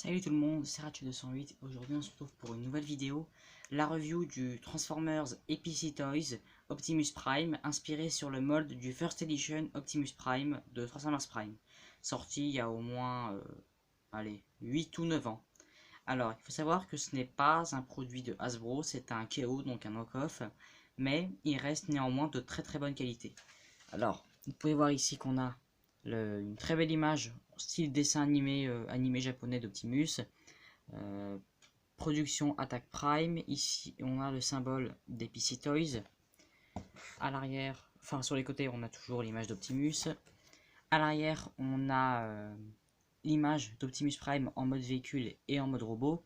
Salut tout le monde, c'est Ratchet208. Aujourd'hui on se retrouve pour une nouvelle vidéo, la review du Transformers EPC Toys Optimus Prime, inspiré sur le mold du First Edition Optimus Prime de Transformers Prime, sorti il y a au moins 8 ou 9 ans. Alors, il faut savoir que ce n'est pas un produit de Hasbro, c'est un KO, donc un knock-off, mais il reste néanmoins de très bonne qualité. Alors, vous pouvez voir ici qu'on a une très belle image style dessin animé japonais d'Optimus. Production Attack Prime. Ici on a le symbole des PC Toys. À l'arrière, enfin sur les côtés on a toujours l'image d'Optimus. À l'arrière on a l'image d'Optimus Prime en mode véhicule et en mode robot.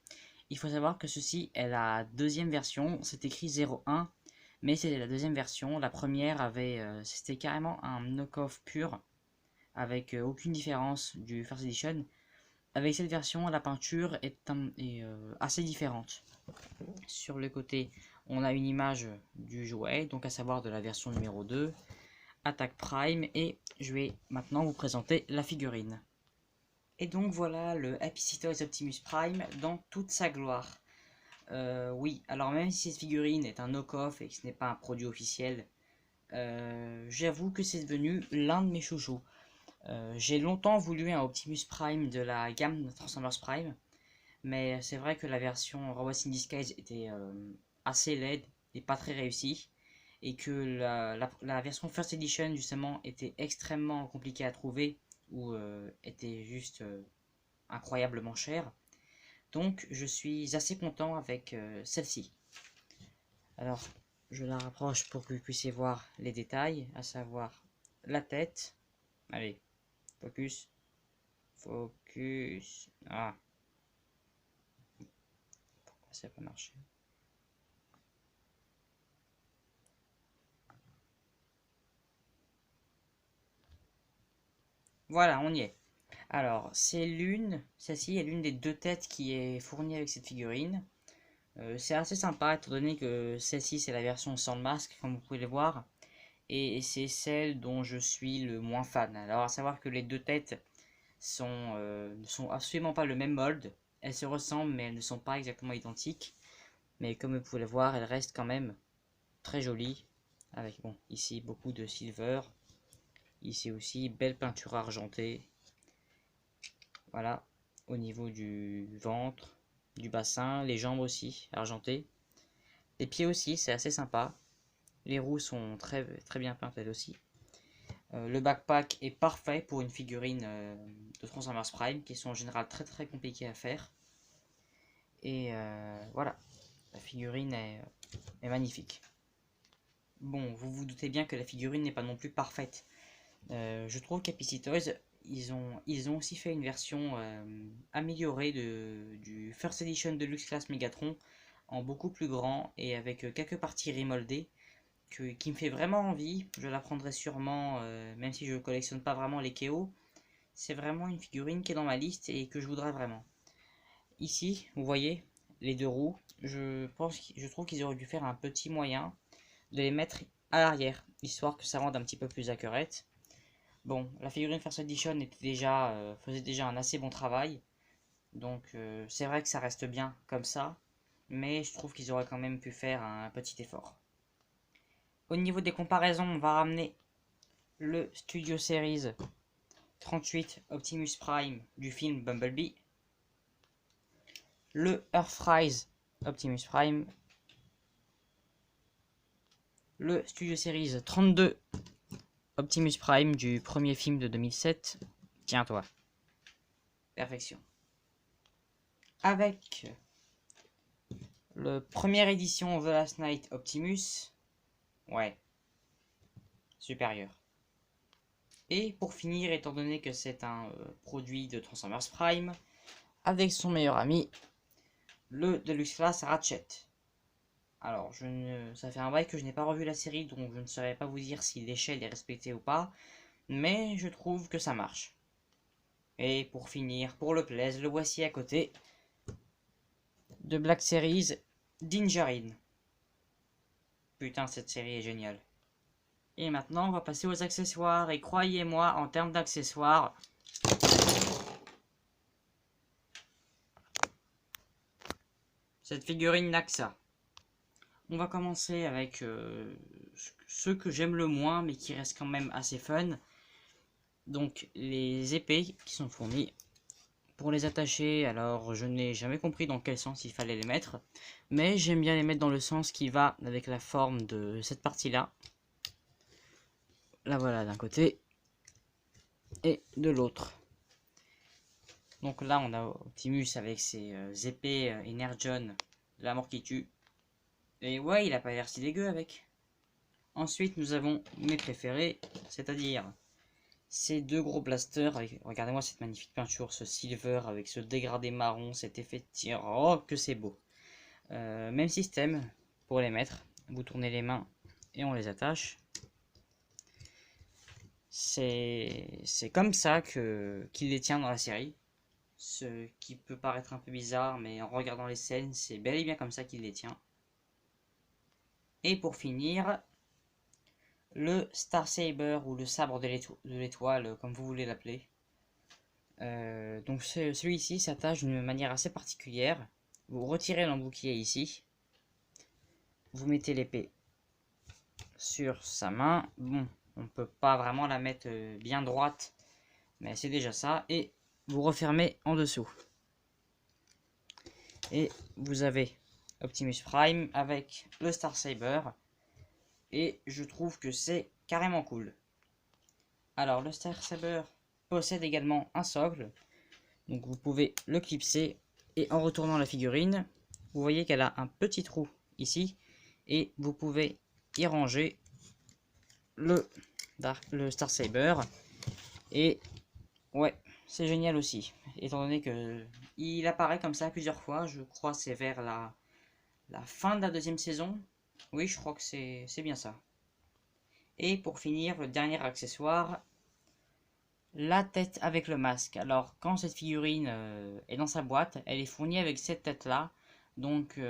Il faut savoir que ceci est la deuxième version, c'est écrit 01, mais c'est la deuxième version. La première avait, c'était carrément un knock-off pur, avec aucune différence du First Edition. Avec cette version, la peinture est assez différente. Sur le côté, on a une image du jouet, donc à savoir de la version numéro 2, Attack Prime, et je vais maintenant vous présenter la figurine. Et donc voilà le Happy Toys Optimus Prime dans toute sa gloire. Oui, alors même si cette figurine est un knock-off et que ce n'est pas un produit officiel, j'avoue que c'est devenu l'un de mes chouchous. J'ai longtemps voulu un Optimus Prime de la gamme de Transformers Prime, mais c'est vrai que la version Robots in Disguise était assez laide et pas très réussie, et que la version First Edition justement était extrêmement compliquée à trouver, ou était juste incroyablement chère. Donc je suis assez content avec celle-ci. Alors je la rapproche pour que vous puissiez voir les détails, à savoir la tête. Allez, focus. Focus. Ah. Pourquoi ça n'a pas marché? Voilà, on y est. Alors, celle-ci est l'une des deux têtes qui est fournie avec cette figurine. C'est assez sympa, étant donné que celle-ci c'est la version sans le masque, comme vous pouvez le voir. Et c'est celle dont je suis le moins fan. Alors, à savoir que les deux têtes ne sont absolument pas le même mold. Elles se ressemblent, mais elles ne sont pas exactement identiques. Mais comme vous pouvez le voir, elles restent quand même très jolies. Avec, bon, ici beaucoup de silver. Ici aussi, belle peinture argentée. Voilà, au niveau du ventre, du bassin, les jambes aussi, argentées. Les pieds aussi, c'est assez sympa. Les roues sont très bien peintes elles aussi. Le backpack est parfait pour une figurine de Transformers Prime, qui sont en général très compliquées à faire. Et voilà, la figurine est magnifique. Bon, vous vous doutez bien que la figurine n'est pas non plus parfaite. Je trouve qu'Happy Toys, ils ont aussi fait une version améliorée du First Edition Deluxe Class Megatron, en beaucoup plus grand et avec quelques parties remoldées qui me fait vraiment envie. Je la prendrai sûrement, même si je ne collectionne pas vraiment les KO. C'est vraiment une figurine qui est dans ma liste et que je voudrais vraiment. Ici, vous voyez, les deux roues, je trouve qu'ils auraient dû faire un petit moyen de les mettre à l'arrière, histoire que ça rende un petit peu plus accurate. Bon, la figurine First Edition faisait déjà un assez bon travail, donc c'est vrai que ça reste bien comme ça, mais je trouve qu'ils auraient quand même pu faire un petit effort. Au niveau des comparaisons, on va ramener le Studio Series 38 Optimus Prime du film Bumblebee, le Earthrise Optimus Prime, le Studio Series 32 Optimus Prime du premier film de 2007. Tiens-toi. Perfection. Avec le première édition The Last Night Optimus. Ouais. Supérieur. Et pour finir, étant donné que c'est un produit de Transformers Prime, avec son meilleur ami, le Deluxe Class Ratchet. Alors, ça fait un bail que je n'ai pas revu la série, donc je ne saurais pas vous dire si l'échelle est respectée ou pas, mais je trouve que ça marche. Et pour finir, pour le plaisir, le voici à côté de Black Series Dingerine. Putain, cette série est géniale. Et maintenant, on va passer aux accessoires, et croyez-moi, en termes d'accessoires, Cette figurine n'a que ça. On va commencer avec ceux que j'aime le moins, mais qui restent quand même assez fun. Donc les épées qui sont fournies. Pour les attacher, alors je n'ai jamais compris dans quel sens il fallait les mettre. Mais j'aime bien les mettre dans le sens qui va avec la forme de cette partie-là. La voilà d'un côté et de l'autre. Donc là on a Optimus avec ses épées Energon de la mort qui tue. Et ouais, il a pas l'air si dégueu avec. Ensuite nous avons mes préférés, c'est-à-dire ces deux gros blasters. Regardez-moi cette magnifique peinture, ce silver avec ce dégradé marron, cet effet de tir. Oh que c'est beau. Même système pour les mettre. Vous tournez les mains et on les attache. C'est comme ça qu'il les tient dans la série. Ce qui peut paraître un peu bizarre, mais en regardant les scènes, c'est bel et bien comme ça qu'il les tient. Et pour finir, le Star Saber ou le sabre de l'étoile, comme vous voulez l'appeler. Donc celui-ci s'attache d'une manière assez particulière. Vous retirez l'embouclier ici. Vous mettez l'épée sur sa main. Bon, on peut pas vraiment la mettre bien droite, mais c'est déjà ça. Et vous refermez en dessous. Et vous avez Optimus Prime avec le Star Saber. Et je trouve que c'est carrément cool. Alors le Star Saber possède également un socle. Donc vous pouvez le clipser. Et en retournant la figurine, vous voyez qu'elle a un petit trou ici. Et vous pouvez y ranger le Star Saber. Et ouais, c'est génial aussi. Étant donné que il apparaît comme ça plusieurs fois. Je crois c'est vers la fin de la deuxième saison. Oui, je crois que c'est bien ça. Et pour finir, le dernier accessoire, la tête avec le masque. Alors, quand cette figurine est dans sa boîte, elle est fournie avec cette tête-là. Donc,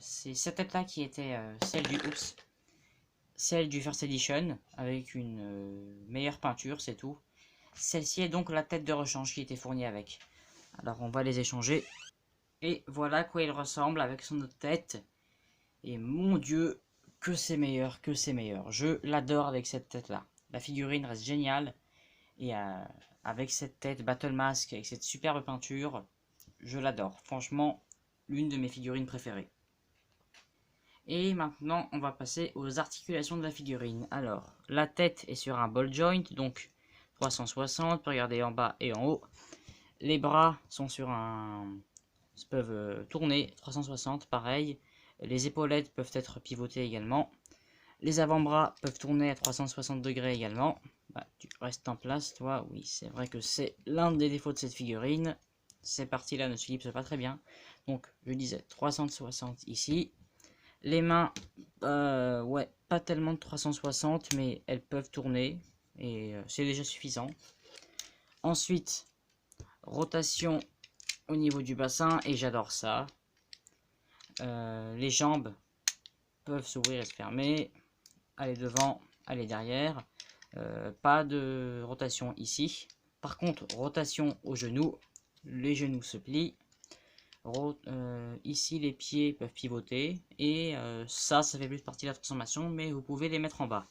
c'est cette tête-là qui était celle du First Edition, avec une meilleure peinture, c'est tout. Celle-ci est donc la tête de rechange qui était fournie avec. Alors, on va les échanger. Et voilà à quoi il ressemble avec son autre tête. Et mon Dieu, que c'est meilleur, que c'est meilleur. Je l'adore avec cette tête-là. La figurine reste géniale. Et avec cette tête Battle Mask, avec cette superbe peinture, je l'adore. Franchement, l'une de mes figurines préférées. Et maintenant, on va passer aux articulations de la figurine. Alors, la tête est sur un ball joint, donc 360. Regardez en bas et en haut. Les bras sont sur peuvent tourner 360, pareil. Les épaulettes peuvent être pivotées également. Les avant-bras peuvent tourner à 360 degrés également. Bah, tu restes en place, toi. Oui, c'est vrai que c'est l'un des défauts de cette figurine. Ces parties-là ne se clipsent pas très bien. Donc, je disais 360 ici. Les mains, ouais, pas tellement de 360, mais elles peuvent tourner. Et c'est déjà suffisant. Ensuite, rotation au niveau du bassin. Et j'adore ça. Les jambes peuvent s'ouvrir et se fermer. Aller devant, aller derrière. Pas de rotation ici. Par contre, rotation aux genoux. Les genoux se plient. Ici, les pieds peuvent pivoter. Et ça fait plus partie de la transformation, mais vous pouvez les mettre en bas.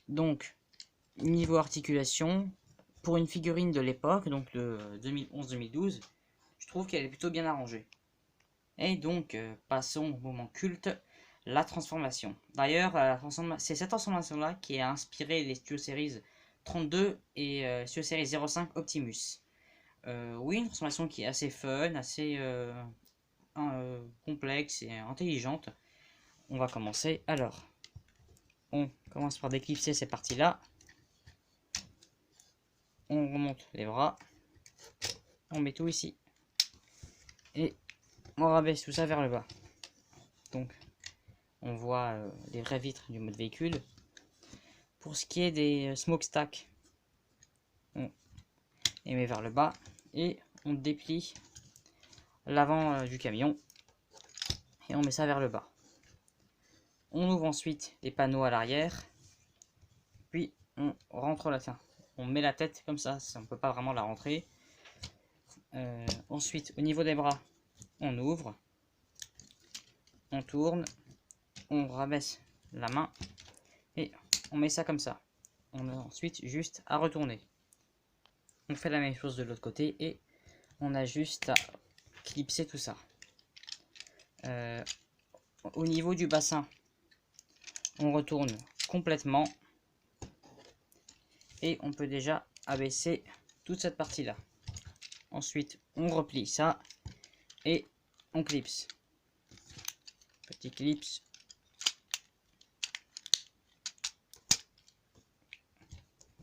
Donc, niveau articulation, pour une figurine de l'époque, donc le 2011-2012, je trouve qu'elle est plutôt bien arrangée. Et donc, passons au moment culte, la transformation. D'ailleurs, c'est cette transformation-là qui a inspiré les Studio Series 32 et Studio Series 05 Optimus. Oui, une transformation qui est assez fun, assez complexe et intelligente. On va commencer. Alors, on commence par déclipser ces parties-là. On remonte les bras. On met tout ici. Et on rabaisse tout ça vers le bas. Donc, on voit les vraies vitres du mode véhicule. Pour ce qui est des smokestacks, on les met vers le bas et on déplie l'avant du camion et on met ça vers le bas. On ouvre ensuite les panneaux à l'arrière, puis on rentre la fin. On met la tête comme ça, on ne peut pas vraiment la rentrer. Ensuite, au niveau des bras, on ouvre, on tourne, on rabaisse la main et on met ça comme ça. On a ensuite juste à retourner. On fait la même chose de l'autre côté et on a juste à clipser tout ça. Au niveau du bassin, on retourne complètement et on peut déjà abaisser toute cette partie là. Ensuite on replie ça et on clipse. Petit clips.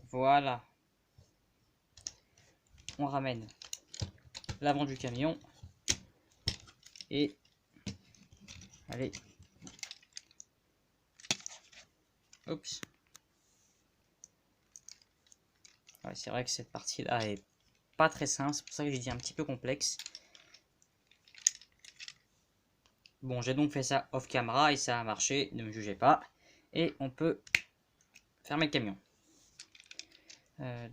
Voilà. On ramène l'avant du camion et allez. Oups. Ouais, c'est vrai que cette partie là est pas très simple, c'est pour ça que j'ai dit un petit peu complexe. Bon, j'ai donc fait ça off camera et ça a marché, ne me jugez pas. Et on peut fermer le camion.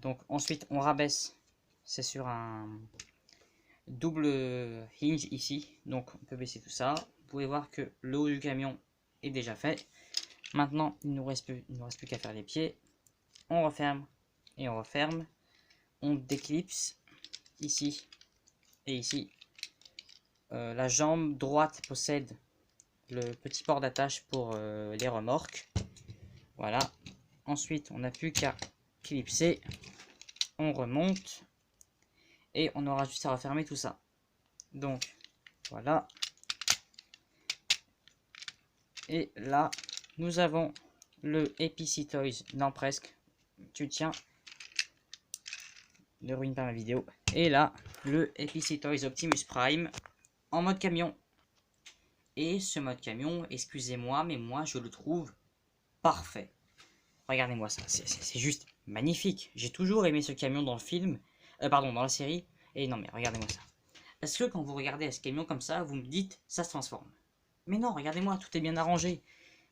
Donc ensuite on rabaisse, c'est sur un double hinge ici, donc on peut baisser tout ça. Vous pouvez voir que le haut du camion est déjà fait. Maintenant il ne nous reste plus qu'à faire les pieds. On referme et on referme. On déclipse ici et ici. La jambe droite possède le petit port d'attache pour les remorques. Voilà. Ensuite on n'a plus qu'à clipser. On remonte. Et on aura juste à refermer tout ça. Donc voilà. Et là nous avons le APC Toys. Non, presque. Tu tiens. Ne ruine pas ma vidéo. Et là le APC Toys Optimus Prime en mode camion. Et ce mode camion, excusez-moi, mais moi je le trouve parfait. Regardez-moi ça, c'est juste magnifique. J'ai toujours aimé ce camion dans le film, pardon, dans la série. Et non mais regardez-moi ça. Est-ce que quand vous regardez ce camion comme ça, vous me dites ça se transforme? Mais non, regardez-moi, tout est bien arrangé.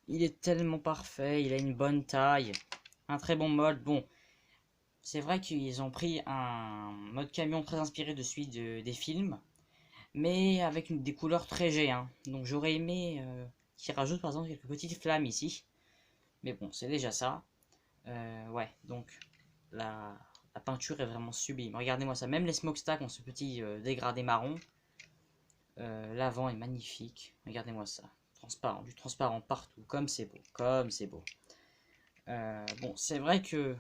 Il est tellement parfait, il a une bonne taille, un très bon mode. Bon, c'est vrai qu'ils ont pris un mode camion très inspiré de celui des films, mais avec des couleurs très G, hein. Donc j'aurais aimé qu'ils rajoutent par exemple quelques petites flammes ici. Mais bon, c'est déjà ça. Ouais, donc la peinture est vraiment sublime. Regardez-moi ça, même les smokestacks ont ce petit dégradé marron. L'avant est magnifique. Regardez-moi ça. Transparent, du transparent partout. Comme c'est beau. Comme c'est beau. Bon, c'est vrai que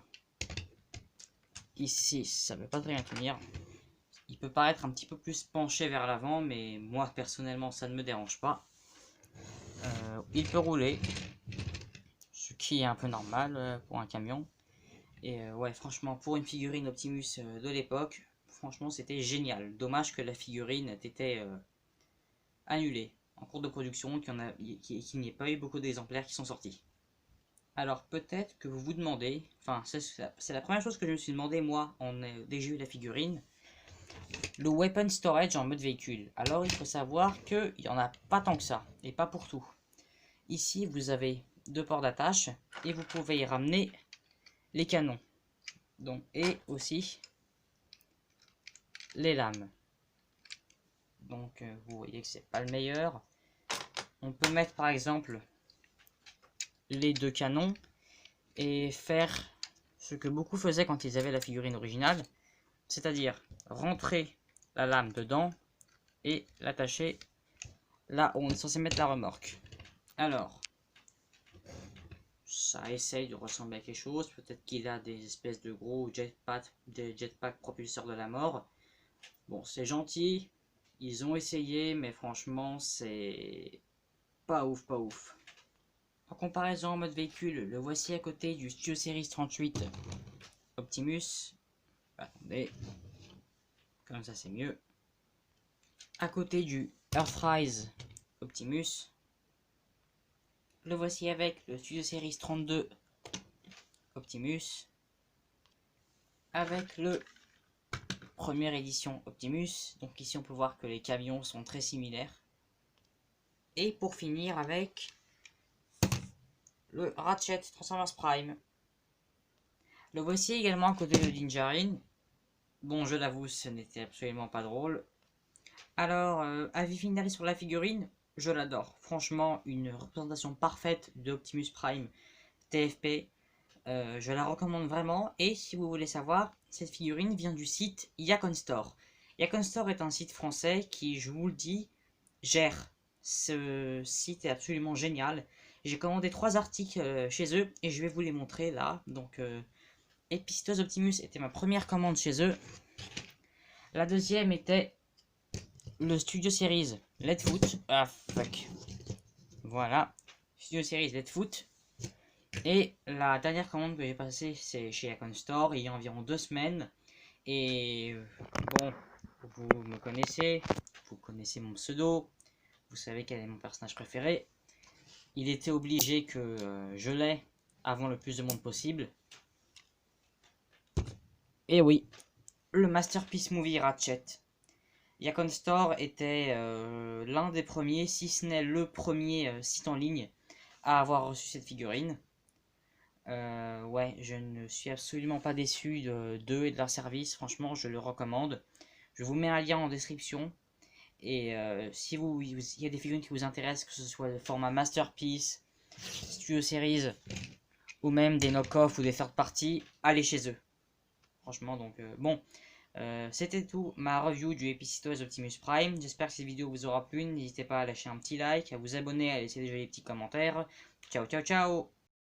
ici, ça ne veut pas très bien tenir. Il peut paraître un petit peu plus penché vers l'avant, mais moi personnellement, ça ne me dérange pas. Il peut rouler, ce qui est un peu normal pour un camion. Et ouais, franchement, pour une figurine Optimus de l'époque, franchement, c'était génial. Dommage que la figurine ait été annulée en cours de production, qu'il n'y ait pas eu beaucoup d'exemplaires qui sont sortis. Alors peut-être que vous vous demandez, enfin c'est la première chose que je me suis demandé moi dès que j'ai eu la figurine, le weapon storage en mode véhicule. Alors il faut savoir qu'il n'y en a pas tant que ça, et pas pour tout. Ici vous avez deux ports d'attache, et vous pouvez y ramener les canons. Donc, et aussi les lames. Donc vous voyez que c'est pas le meilleur. On peut mettre par exemple les deux canons et faire ce que beaucoup faisaient quand ils avaient la figurine originale, c'est-à-dire rentrer la lame dedans et l'attacher là où on est censé mettre la remorque. Alors, ça essaye de ressembler à quelque chose. Peut-être qu'il a des espèces de gros jetpack propulseurs de la mort. Bon, c'est gentil. Ils ont essayé, mais franchement, c'est pas ouf, pas ouf. En comparaison en mode véhicule, le voici à côté du Studio Series 38 Optimus. Attendez, comme ça c'est mieux. À côté du Earthrise Optimus. Le voici avec le Studio Series 32 Optimus. Avec le première édition Optimus. Donc ici on peut voir que les camions sont très similaires. Et pour finir avec le Ratchet Transformers Prime. Le voici également à côté de Dinjarin. Bon, je l'avoue, ce n'était absolument pas drôle. Alors, avis final sur la figurine, je l'adore. Franchement, une représentation parfaite de Optimus Prime TFP. Je la recommande vraiment. Et si vous voulez savoir, cette figurine vient du site Yakon Store. Yakon Store est un site français qui, je vous le dis, gère. Ce site est absolument génial. J'ai commandé 3 articles chez eux et je vais vous les montrer là. Donc, Epistos Optimus était ma première commande chez eux. La deuxième était le Studio Series Let Foot. Ah fuck. Voilà. Studio Series Let Foot. Et la dernière commande que j'ai passée, c'est chez Icon Store, il y a environ 2 semaines. Et bon, vous me connaissez, vous connaissez mon pseudo, vous savez quel est mon personnage préféré. Il était obligé que je l'aie avant le plus de monde possible. Et oui, le Masterpiece Movie Ratchet. Yakon Store était l'un des premiers, si ce n'est le premier site en ligne à avoir reçu cette figurine. Ouais, je ne suis absolument pas déçu d'eux et de leur service. Franchement, je le recommande. Je vous mets un lien en description. Et si il y a des figurines qui vous intéressent, que ce soit le format Masterpiece, Studio Series, ou même des knock-off ou des third party, allez chez eux. Franchement, donc bon. C'était tout ma review du Epistos Optimus Prime. J'espère que cette vidéo vous aura plu. N'hésitez pas à lâcher un petit like, à vous abonner, à laisser des jolis petits commentaires. Ciao, ciao, ciao!